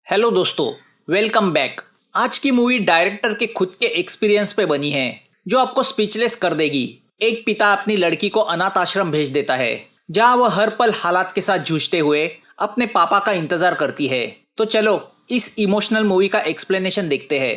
Hello दोस्तों, welcome back. आज की मूवी डायरेक्टर के खुद के एक्सपीरियंस पे बनी है जो आपको स्पीचलेस कर देगी। एक पिता अपनी लड़की को अनाथ आश्रम भेज देता है जहां वह हर पल हालात के साथ जूझते हुए अपने पापा का इंतजार करती है। तो चलो इस इमोशनल मूवी का एक्सप्लेनेशन देखते हैं।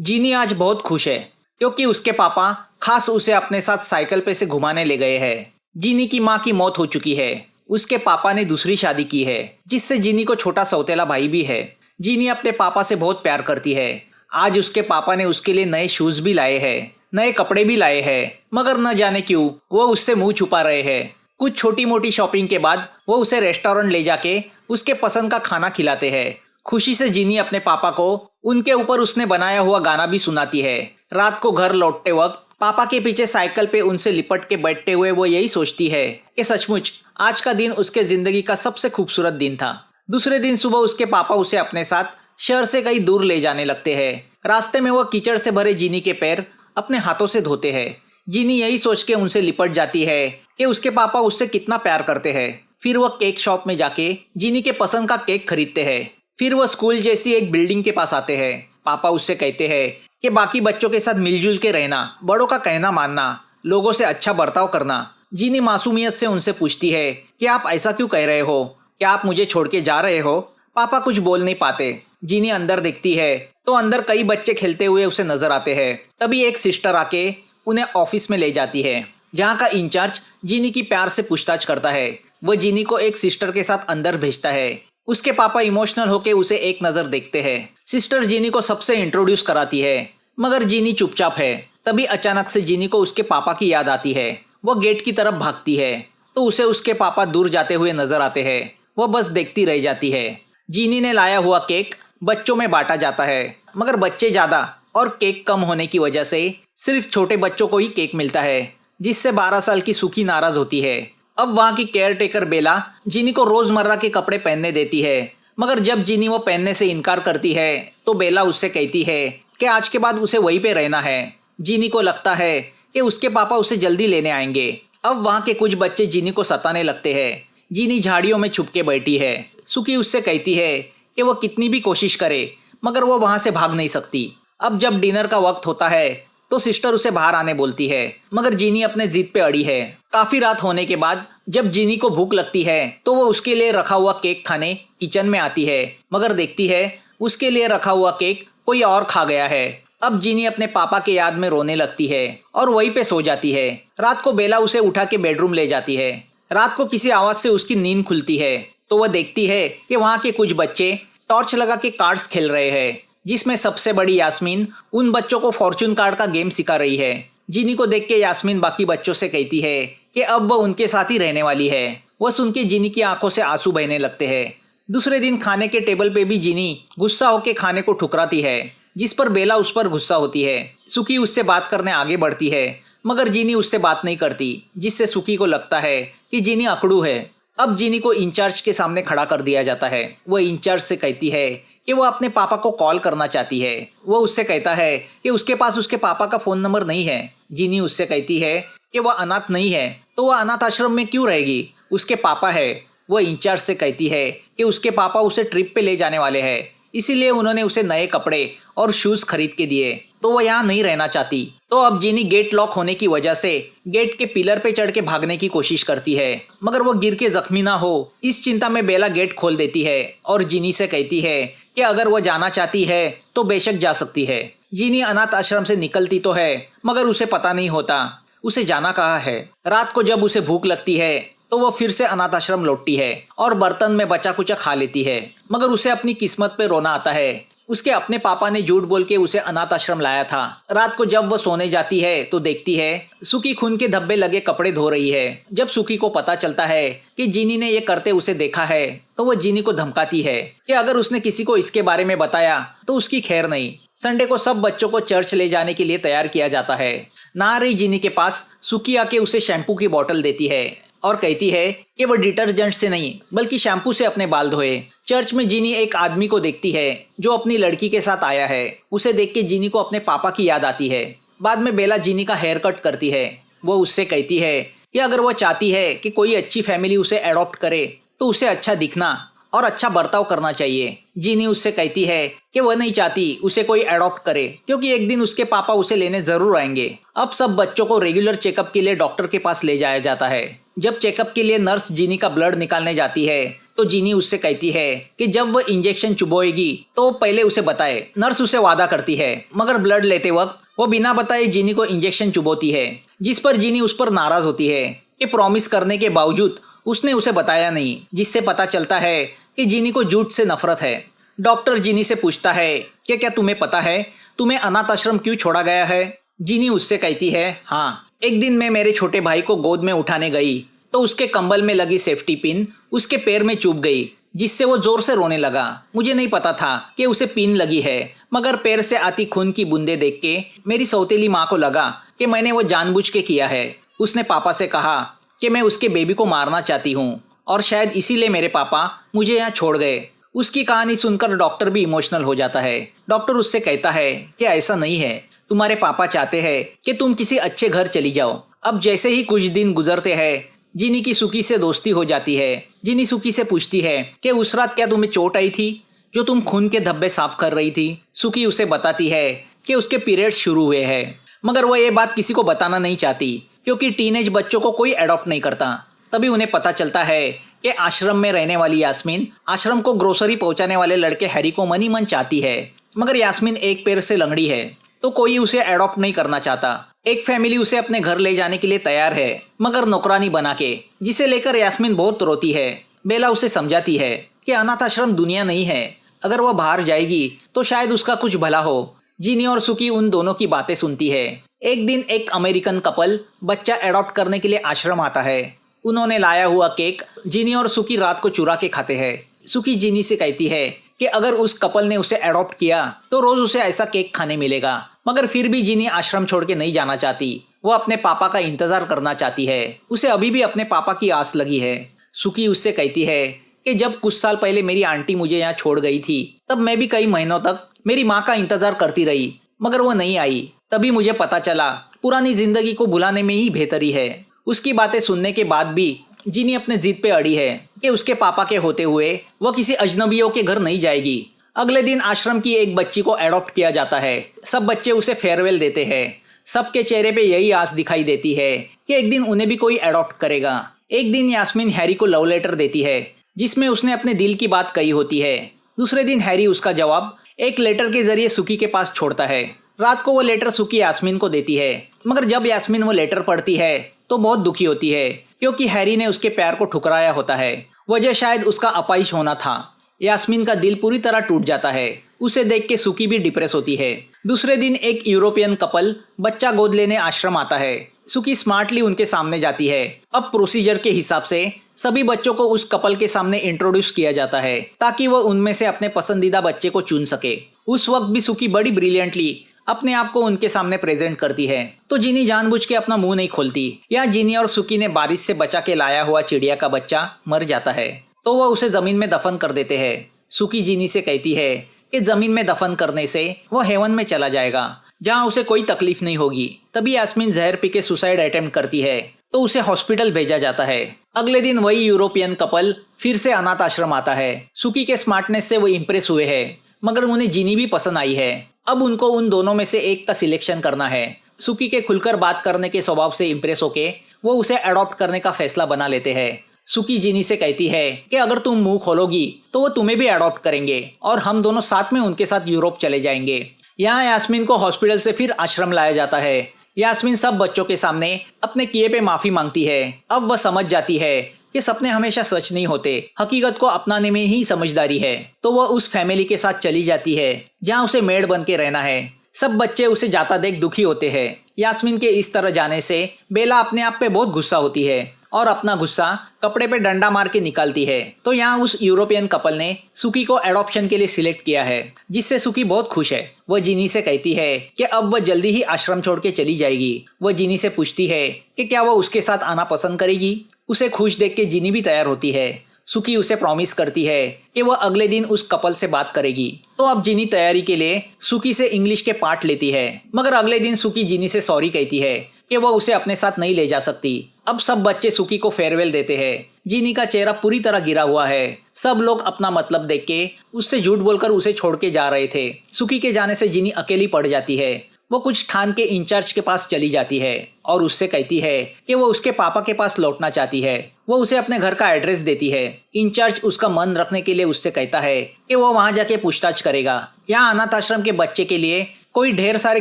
जीनी आज बहुत खुश है क्योंकि उसके पापा खास उसे अपने साथ साइकिल पे से घुमाने ले गए हैं। जीनी की माँ की मौत हो चुकी है। उसके पापा ने दूसरी शादी की है जिससे जीनी को छोटा सौतेला भाई भी है। जीनी अपने पापा से बहुत प्यार करती है। आज उसके पापा ने उसके लिए नए शूज भी लाए हैं, नए कपड़े भी लाए हैं, मगर न जाने क्यों वो उससे मुंह छुपा रहे हैं। कुछ छोटी मोटी शॉपिंग के बाद वो उसे रेस्टोरेंट ले जाके उसके पसंद का खाना खिलाते हैं। खुशी से जीनी अपने पापा को उनके ऊपर उसने बनाया हुआ गाना भी सुनाती है। रात को घर लौटते वक्त पापा के पीछे साइकिल पे उनसे लिपट के बैठते हुए वो यही सोचती है कि सचमुच आज का दिन उसके जिंदगी का सबसे खूबसूरत दिन था। दूसरे दिन सुबह उसके पापा उसे अपने साथ शहर से कहीं दूर ले जाने लगते हैं। रास्ते में वह कीचड़ से भरे जीनी के पैर अपने हाथों से धोते हैं। जीनी यही सोच के उनसे लिपट जाती है कि उसके पापा उससे कितना प्यार करते हैं। फिर वह केक शॉप में जाके जीनी के पसंद का केक खरीदते हैं। फिर वह स्कूल जैसी एक बिल्डिंग के पास आते हैं। पापा उससे कहते हैं कि बाकी बच्चों के साथ मिलजुल के रहना, बड़ों का कहना मानना, लोगों से अच्छा बर्ताव करना। जीनी मासूमियत से उनसे पूछती है कि आप ऐसा क्यों कह रहे हो? क्या आप मुझे छोड़ के जा रहे हो? पापा कुछ बोल नहीं पाते। जीनी अंदर देखती है तो अंदर कई बच्चे खेलते हुए उसे नजर आते हैं। तभी एक सिस्टर आके उन्हें ऑफिस में ले जाती है जहाँ का इंचार्ज जीनी की प्यार से पूछताछ करता है। वह जीनी को एक सिस्टर के साथ अंदर भेजता है। उसके पापा इमोशनल होके उसे एक नजर देखते हैं। सिस्टर जीनी को सबसे इंट्रोड्यूस कराती है मगर जीनी चुपचाप है। तभी अचानक से जीनी को उसके पापा की याद आती है। वो गेट की तरफ भागती है तो उसे उसके पापा दूर जाते हुए नजर आते हैं। वह बस देखती रह जाती है। जीनी ने लाया हुआ केक बच्चों में बांटा जाता है मगर बच्चे ज्यादा और केक कम होने की वजह से सिर्फ छोटे बच्चों को ही केक मिलता है, जिससे 12 साल की सुखी नाराज होती है। अब वहाँ की केयर टेकर बेला जीनी को रोजमर्रा के कपड़े पहनने देती है मगर जब जीनी वो पहनने से इनकार करती है तो बेला उससे कहती है कि आज के बाद उसे वहीं पे रहना है। जीनी को लगता है कि उसके पापा उसे जल्दी लेने आएंगे। अब वहाँ के कुछ बच्चे जीनी को सताने लगते हैं। जीनी झाड़ियों में छुप के बैठी है। सुखी उससे कहती है कि वो कितनी भी कोशिश करे मगर वो वहाँ से भाग नहीं सकती। अब जब डिनर का वक्त होता है तो सिस्टर उसे बाहर आने बोलती है मगर जीनी अपने जिद पे अड़ी है। काफी रात होने के बाद जब जीनी को भूख लगती है तो वो उसके लिए रखा हुआ केक खाने किचन में आती है मगर देखती है उसके लिए रखा हुआ केक कोई और खा गया है। अब जीनी अपने पापा के याद में रोने लगती है और वहीं पे सो जाती है। रात को बेला उसे उठा के बेडरूम ले जाती है। रात को किसी आवाज से उसकी नींद खुलती है तो वह देखती है कि वहाँ के कुछ बच्चे टॉर्च लगा के कार्ड्स खेल रहे हैं, जिसमें सबसे बड़ी यास्मीन उन बच्चों को फॉर्चून कार्ड का गेम सिखा रही है। जीनी को देख के यास्मीन बाकी बच्चों से कहती है कि अब वह उनके साथ ही रहने वाली है। वह सुन के जीनी की आंखों से आंसू बहने लगते हैं। दूसरे दिन खाने के टेबल पे भी जीनी गुस्सा होकर खाने को ठुकराती है, जिस पर बेला उस पर गुस्सा होती है। सुखी उससे बात करने आगे बढ़ती है मगर जीनी उससे बात नहीं करती, जिससे सुखी को लगता है कि जीनी अकड़ू है। अब जीनी को इंचार्ज के सामने खड़ा कर दिया जाता है। वह इंचार्ज से कहती है कि वो अपने पापा को कॉल करना चाहती है। वो उससे कहता है कि उसके पास उसके पापा का फोन नंबर नहीं है। जीनी उससे कहती है कि वह अनाथ नहीं है तो वह अनाथ आश्रम में क्यों रहेगी, उसके पापा है। वह इंचार्ज से कहती है कि उसके पापा उसे ट्रिप पे ले जाने वाले हैं, इसीलिए उन्होंने उसे नए कपड़े और शूज खरीद के दिए, तो वह यहाँ नहीं रहना चाहती। तो अब जीनी गेट लॉक होने की वजह से गेट के पिलर पे चढ़ के भागने की कोशिश करती है मगर वो गिर के जख्मी ना हो, इस चिंता में बेला गेट खोल देती है और जीनी से कहती है कि अगर वह जाना चाहती है तो बेशक जा सकती है। जीनी अनाथ आश्रम से निकलती तो है मगर उसे पता नहीं होता उसे जाना कहाँ है। रात को जब उसे भूख लगती है तो वह फिर से अनाथ आश्रम लौटती है और बर्तन में बचा कुचा खा लेती है मगर उसे अपनी किस्मत पे रोना आता है। उसके अपने पापा ने झूठ बोल के उसे अनाथ आश्रम लाया था। रात को जब वह सोने जाती है तो देखती है सुखी खून के धब्बे लगे कपड़े धो रही है। जब सुखी को पता चलता है कि जीनी ने ये करते उसे देखा है तो वह जीनी को धमकाती है कि अगर उसने किसी को इसके बारे में बताया तो उसकी खैर नहीं। संडे को सब बच्चों को चर्च ले जाने के लिए तैयार किया जाता है। नहा रही जीनी के पास सुखी आके उसे शैम्पू की बोतल देती है और कहती है कि वह डिटर्जेंट से नहीं बल्कि शैम्पू से अपने बाल धोए। चर्च में जीनी एक आदमी को देखती है जो अपनी लड़की के साथ आया है। उसे देख के जीनी को अपने पापा की याद आती है। बाद में बेला जीनी का हेयर कट करती है। वो उससे कहती है कि अगर वह चाहती है कि कोई अच्छी फैमिली उसे एडॉप्ट करे तो उसे अच्छा दिखना और अच्छा बर्ताव करना चाहिए। जीनी उससे कहती है कि वह नहीं चाहती उसे कोई अडॉप्ट करे, क्योंकि एक दिन उसके पापा उसे लेने जरूर आएंगे। अब सब बच्चों को रेगुलर चेकअप के लिए डॉक्टर के पास ले जाया जाता है। जब चेकअप के लिए नर्स जीनी का ब्लड निकालने जाती है तो जीनी उससे कहती है कि जब वह इंजेक्शन चुभोएगी तो पहले उसे बताए। नर्स उसे वादा करती है, मगर ब्लड लेते वक्त वो बिना बताए जीनी को इंजेक्शन चुभोती है, जिस पर जीनी उस पर नाराज होती है कि प्रॉमिस करने के बावजूद उसने उसे बताया नहीं, जिससे पता चलता है कि जीनी को झूठ से नफरत है। डॉक्टर जीनी से पूछता है कि क्या तुम्हें पता है तुम्हें अनाथ आश्रम क्यों छोड़ा गया है? जीनी उससे कहती है, हाँ, एक दिन मैं मेरे छोटे भाई को गोद में उठाने गई तो उसके कंबल में लगी सेफ्टी पिन उसके पैर में चुभ गई, जिससे वो जोर से रोने लगा। मुझे नहीं पता था कि उसे पिन लगी है, मगर पैर से आती खून की बूंदें देख के मेरी सौतेली माँ को लगा कि मैंने वो जानबूझ के किया है। उसने पापा से कहा कि मैं उसके बेबी को मारना चाहती हूँ और शायद इसीलिए मेरे पापा मुझे यहाँ छोड़ गए। उसकी कहानी सुनकर डॉक्टर भी इमोशनल हो जाता है। डॉक्टर उससे कहता है कि ऐसा नहीं है, तुम्हारे पापा चाहते हैं कि तुम किसी अच्छे घर चली जाओ। अब जैसे ही कुछ दिन गुजरते हैं, जीनी की सुकी से दोस्ती हो जाती है। जीनी सुकी से पूछती है कि उस रात क्या तुम्हें चोट आई थी जो तुम खून के धब्बे साफ कर रही थी? सुकी उसे बताती है कि उसके पीरियड्स शुरू हुए हैं, मगर वह ये बात किसी को बताना नहीं चाहती, क्योंकि टीनेज बच्चों को कोई अडॉप्ट नहीं करता। तभी उन्हें पता चलता है कि आश्रम में रहने वाली यास्मीन आश्रम को ग्रोसरी पहुंचाने वाले लड़के हैरी को मनी मन चाहती है, मगर यास्मीन एक पैर से लंगड़ी है तो कोई उसे अडॉप्ट नहीं करना चाहता। एक फैमिली उसे अपने घर ले जाने के लिए तैयार है, मगर नौकरानी बना के, जिसे लेकर यास्मीन बहुत रोती है। बेला उसे समझाती है कि अनाथ आश्रम दुनिया नहीं है, अगर वह बाहर जाएगी तो शायद उसका कुछ भला हो। जीनी और सुकी उन दोनों की बातें सुनती है। एक दिन एक अमेरिकन कपल बच्चा अडॉप्ट करने के लिए आश्रम आता है। उन्होंने लाया हुआ केक जीनी और सुकी रात को चुरा के खाते हैं। सुकी जीनी से कहती है कि अगर उस कपल ने उसे अडॉप्ट किया तो रोज उसे ऐसा केक खाने मिलेगा, मगर फिर भी जीनी आश्रम छोड़ के नहीं जाना चाहती। वो अपने पापा का इंतजार करना चाहती है। उसे अभी भी अपने पापा की आस लगी है। सुकी उससे कहती है कि जब कुछ साल पहले मेरी आंटी मुझे यहाँ छोड़ गई थी, तब मैं भी कई महीनों तक मेरी माँ का इंतजार करती रही, मगर वो नहीं आई। तभी मुझे पता चला पुरानी जिंदगी को भुलाने में ही बेहतरी है। उसकी बातें सुनने के बाद भी जीनी अपने जिद पे अड़ी है कि उसके पापा के होते हुए वह किसी अजनबियों के घर नहीं जाएगी। अगले दिन आश्रम की एक बच्ची को अडॉप्ट किया जाता है। सब बच्चे उसे फेयरवेल देते हैं। सबके चेहरे पे यही आस दिखाई देती है कि एक दिन उन्हें भी कोई अडॉप्ट करेगा। एक दिन यास्मीन हैरी को लव लेटर देती है, जिसमें उसने अपने दिल की बात कही होती है। दूसरे दिन हैरी उसका जवाब एक लेटर के जरिए सुकी के पास छोड़ता है। रात को वो लेटर सुकी यास्मीन को देती है, मगर जब यास्मीन वो लेटर पढ़ती है तो बहुत दुखी होती है, क्योंकि हैरी ने उसके प्यार को ठुकराया होता है। वजह शायद उसका अपाहिज होना था। यास्मीन का दिल पूरी तरह टूट जाता है। उसे देख के सुकी भी डिप्रेस होती है। दूसरे दिन एक यूरोपियन कपल बच्चा गोद लेने आश्रम आता है। सुकी स्मार्टली उनके सामने जाती है। अब प्रोसीजर के हिसाब से सभी बच्चों को उस कपल के सामने इंट्रोड्यूस किया जाता है, ताकि वह उनमें से अपने पसंदीदा बच्चे को चुन सके। उस वक्त भी सुकी बड़ी ब्रिलियंटली अपने आप को उनके सामने प्रेजेंट करती है, तो जीनी जानबूझ के अपना मुंह नहीं खोलती। या जीनी और सुकी ने बारिश से बचा के लाया हुआ चिड़िया का बच्चा मर जाता है, तो वह उसे जमीन में दफन कर देते हैं। सुकी जीनी से कहती है कि जमीन में दफन करने से वह हेवन में चला जाएगा, जहाँ उसे कोई तकलीफ नहीं होगी। तभी यास्मीन जहर पी के सुसाइड अटेम्प्ट करती है, तो उसे हॉस्पिटल भेजा जाता है। अगले दिन वही यूरोपियन कपल फिर से अनाथ आश्रम आता है। सुकी के स्मार्टनेस से वो इम्प्रेस हुए हैं, मगर उन्हें जीनी भी पसंद आई है। अब उनको उन दोनों में से एक का सिलेक्शन करना है। सुकी के खुलकर बात करने के स्वभाव से इम्प्रेस होके वो उसे अडॉप्ट करने का फैसला बना लेते हैं। सुकी जीनी से कहती है कि अगर तुम मुंह खोलोगी तो वो तुम्हें भी अडॉप्ट करेंगे और हम दोनों साथ में उनके साथ यूरोप चले जाएंगे। यहाँ यास्मीन को हॉस्पिटल से फिर आश्रम लाया जाता है। यास्मीन सब बच्चों के सामने अपने किए पे माफी मांगती है। अब वह समझ जाती है कि सपने हमेशा सच नहीं होते, हकीकत को अपनाने में ही समझदारी है। तो वह उस फैमिली के साथ चली जाती है जहाँ उसे मेड बन के रहना है। सब बच्चे उसे जाता देख दुखी होते हैं। यास्मीन के इस तरह जाने से बेला अपने आप पे बहुत गुस्सा होती है और अपना गुस्सा कपड़े पे डंडा मार के निकालती है। तो यहाँ उस यूरोपियन कपल ने सुकी को एडॉप्शन के लिए सिलेक्ट किया है, जिससे सुकी बहुत खुश है। वह जीनी से कहती है कि अब वह जल्दी ही आश्रम छोड़ के चली जाएगी। वह जीनी से पूछती है कि क्या वह उसके साथ आना पसंद करेगी। उसे खुश देख के जीनी भी तैयार होती है। सुकी उसे प्रॉमिस करती है कि वह अगले दिन उस कपल से बात करेगी। तो अब जीनी तैयारी के लिए सुकी से इंग्लिश के पार्ट लेती है, मगर अगले दिन सुकी जीनी से सॉरी कहती है कि वह उसे अपने साथ नहीं ले जा सकती। अब सब बच्चे सुकी को फेयरवेल देते हैं। जीनी का चेहरा पूरी तरह गिरा हुआ है। सब लोग अपना मतलब देख के उससे झूठ बोलकर उसे छोड़ के जा रहे थे। सुकी के जाने से जीनी अकेली पड़ जाती है। वो कुछ ठान के इंचार्ज के पास चली जाती है और उससे कहती है कि वो उसके पापा के पास लौटना चाहती है। वो उसे अपने घर का एड्रेस देती है। इंचार्ज उसका मन रखने के लिए उससे कहता है कि वो वहां जाके पूछताछ करेगा। यहाँ अनाथ आश्रम के बच्चे के लिए कोई ढेर सारे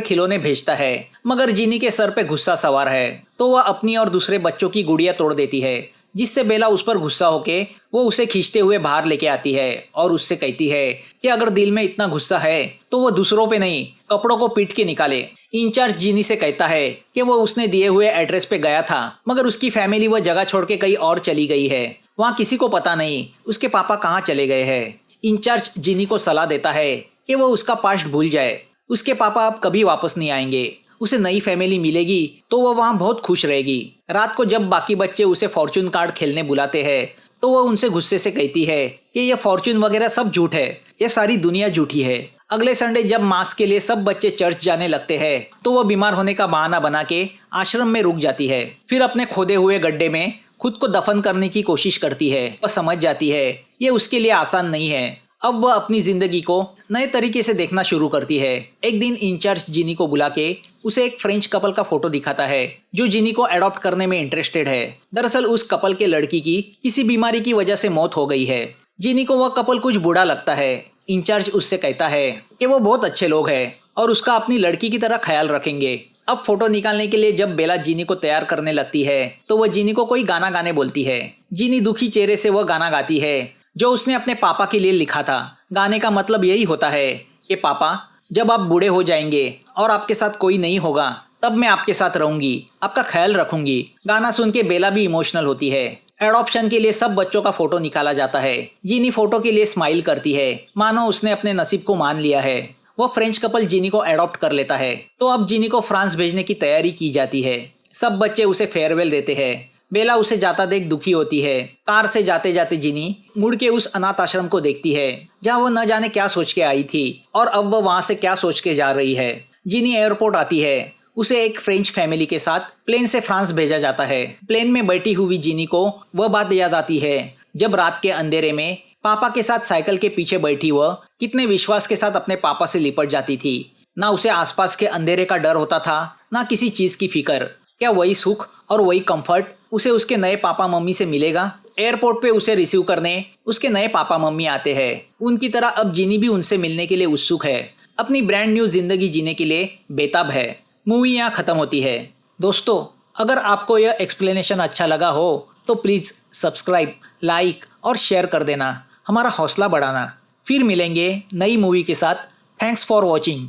खिलौने भेजता है, मगर जीनी के सर पे गुस्सा सवार है तो वह अपनी और दूसरे बच्चों की गुड़िया तोड़ देती है, जिससे बेला उस पर गुस्सा होके वो उसे खींचते हुए बाहर लेके आती है और उससे कहती है कि अगर दिल में इतना गुस्सा है तो वो दूसरों पे नहीं कपड़ों को पीट के निकाले। इंचार्ज जीनी से कहता है कि वो उसने दिए हुए एड्रेस पे गया था, मगर उसकी फैमिली वह जगह छोड़ के कहीं और चली गई है। वहाँ किसी को पता नहीं उसके पापा कहाँ चले गए हैं। इंचार्ज जीनी को सलाह देता है कि वो उसका पास्ट भूल जाए। उसके पापा अब कभी वापस नहीं आएंगे। उसे नई फैमिली मिलेगी तो वह वहाँ बहुत खुश रहेगी। रात को जब बाकी बच्चे उसे फॉर्चून कार्ड खेलने बुलाते हैं तो वह उनसे गुस्से से कहती है कि यह फॉर्चून वगैरह सब झूठ है, यह सारी दुनिया झूठी है। अगले संडे जब मास के लिए सब बच्चे चर्च जाने लगते हैं तो वह बीमार होने का बहाना बना के आश्रम में रुक जाती है। फिर अपने खोदे हुए गड्ढे में खुद को दफन करने की कोशिश करती है। वह समझ जाती है ये उसके लिए आसान नहीं है। अब वह अपनी जिंदगी को नए तरीके से देखना शुरू करती है। एक दिन इंचार्ज जीनी को बुला के उसे एक फ्रेंच कपल का फोटो दिखाता है जो जीनी को अडॉप्ट करने में इंटरेस्टेड है। दरअसल उस कपल के लड़की की किसी बीमारी की वजह से मौत हो गई है। जीनी को वह कपल कुछ बुरा लगता है। इंचार्ज उससे कहता है कि वो बहुत अच्छे लोग हैं और उसका अपनी लड़की की तरह ख्याल रखेंगे। अब फोटो निकालने के लिए जब बेला जीनी को तैयार करने लगती है तो वह जीनी को कोई गाना गाने बोलती है। जीनी दुखी चेहरे से वह गाना गाती है जो उसने अपने पापा के लिए लिखा था। गाने का मतलब यही होता है कि पापा, जब आप बूढ़े हो जाएंगे और आपके साथ कोई नहीं होगा तब मैं आपके साथ रहूंगी, आपका ख्याल रखूंगी। गाना सुन के बेला भी इमोशनल होती है। एडॉप्शन के लिए सब बच्चों का फोटो निकाला जाता है। जीनी फोटो के लिए स्माइल करती है, मानो उसने अपने नसीब को मान लिया है। वो फ्रेंच कपल जीनी को एडॉप्ट कर लेता है। तो अब जीनी को फ्रांस भेजने की तैयारी की जाती है। सब बच्चे उसे फेयरवेल देते हैं। बेला उसे जाता देख दुखी होती है। कार से जाते जाते जीनी मुड़ के उस अनाथ आश्रम को देखती है जहाँ वो न जाने क्या सोच के आई थी और अब वो वहां से क्या सोच के जा रही है। जीनी एयरपोर्ट आती है। उसे एक फ्रेंच फैमिली के साथ प्लेन से फ्रांस भेजा जाता है। प्लेन में बैठी हुई जीनी को वह बात याद आती है जब रात के अंधेरे में पापा के साथ साइकिल के पीछे बैठी वह कितने विश्वास के साथ अपने पापा से लिपट जाती थी। ना उसे आसपास के अंधेरे का डर होता था, ना किसी चीज की फिक्र। क्या वही सुख और वही कंफर्ट उसे उसके नए पापा मम्मी से मिलेगा? एयरपोर्ट पे उसे रिसीव करने उसके नए पापा मम्मी आते हैं। उनकी तरह अब जीनी भी उनसे मिलने के लिए उत्सुक है। अपनी ब्रांड न्यू जिंदगी जीने के लिए बेताब है। मूवी यहाँ खत्म होती है। दोस्तों, अगर आपको यह एक्सप्लेनेशन अच्छा लगा हो तो प्लीज़ सब्सक्राइब, लाइक और शेयर कर देना, हमारा हौसला बढ़ाना। फिर मिलेंगे नई मूवी के साथ। Thanks for watching.